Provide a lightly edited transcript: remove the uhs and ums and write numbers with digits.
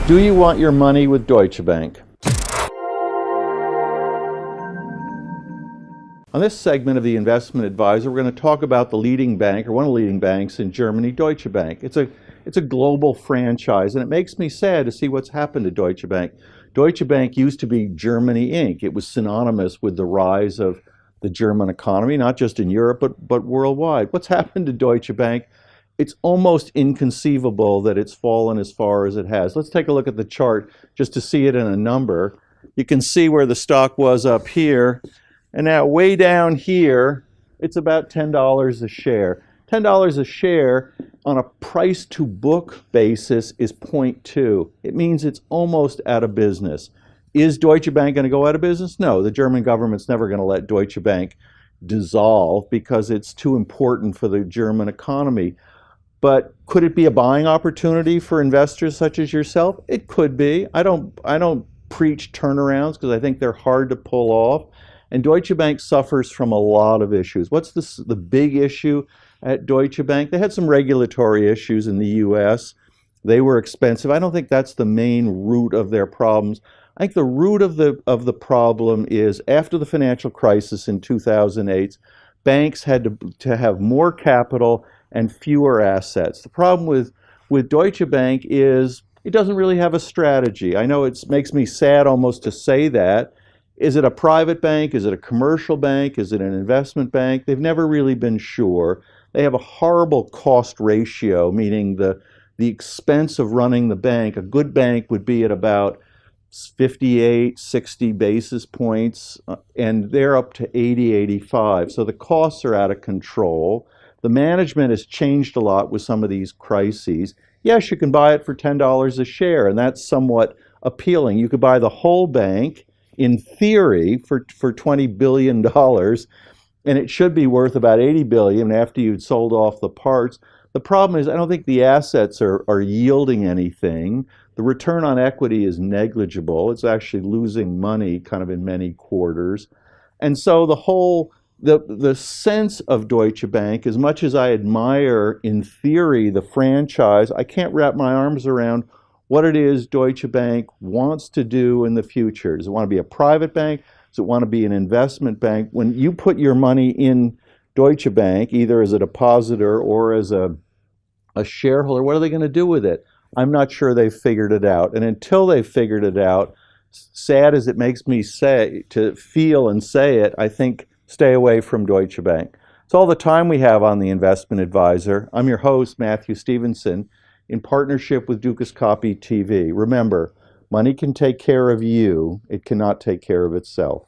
Do you want your money with Deutsche Bank? On this segment of the Investment Advisor, we're going to talk about the leading bank, or one of the leading banks in Germany, Deutsche Bank. It's a global franchise, and it makes me sad to see what's happened to Deutsche Bank. Deutsche Bank used to be Germany Inc. It was synonymous with the rise of the German economy, not just in Europe, but worldwide. What's happened to Deutsche Bank? It's almost inconceivable that it's fallen as far as it has. Let's take a look at the chart just to see it in a number. You can see where the stock was up here, and now way down here, it's about $10 a share. $10 a share on a price to book basis is 0.2. It means it's almost out of business. Is Deutsche Bank going to go out of business? No, the German government's never going to let Deutsche Bank dissolve because it's too important for the German economy. But could it be a buying opportunity for investors such as yourself? It could be. I don't preach turnarounds because I think they're hard to pull off. And Deutsche Bank suffers from a lot of issues. What's the big issue at Deutsche Bank? They had some regulatory issues in the US. They were expensive. I don't think that's the main root of their problems. I think the root of the problem is after the financial crisis in 2008, banks had to have more capital and fewer assets. The problem with Deutsche Bank is it doesn't really have a strategy. I know it makes me sad almost to say that. Is it a private bank? Is it a commercial bank? Is it an investment bank? They've never really been sure. They have a horrible cost ratio, meaning the expense of running the bank. A good bank would be at about 58, 60 basis points, and they're up to 80, 85. So the costs are out of control. The management has changed a lot with some of these crises. Yes, you can buy it for $10 a share, and that's somewhat appealing. You could buy the whole bank, in theory, for $20 billion, and it should be worth about $80 billion after you'd sold off the parts. The problem is I don't think the assets are yielding anything. The return on equity is negligible. It's actually losing money kind of in many quarters. And so the sense of Deutsche Bank, as much as I admire in theory the franchise, I can't wrap my arms around what it is Deutsche Bank wants to do in the future. Does it want to be a private bank? Does it want to be an investment bank? When you put your money in Deutsche Bank, either as a depositor or as a shareholder, what are they going to do with it? I'm not sure they've figured it out. And until they've figured it out, sad as it makes me feel and say it, I think stay away from Deutsche Bank. It's all the time we have on the Investment Advisor. I'm your host, Matthew Stevenson, in partnership with Dukascopy TV. Remember, money can take care of you. It cannot take care of itself.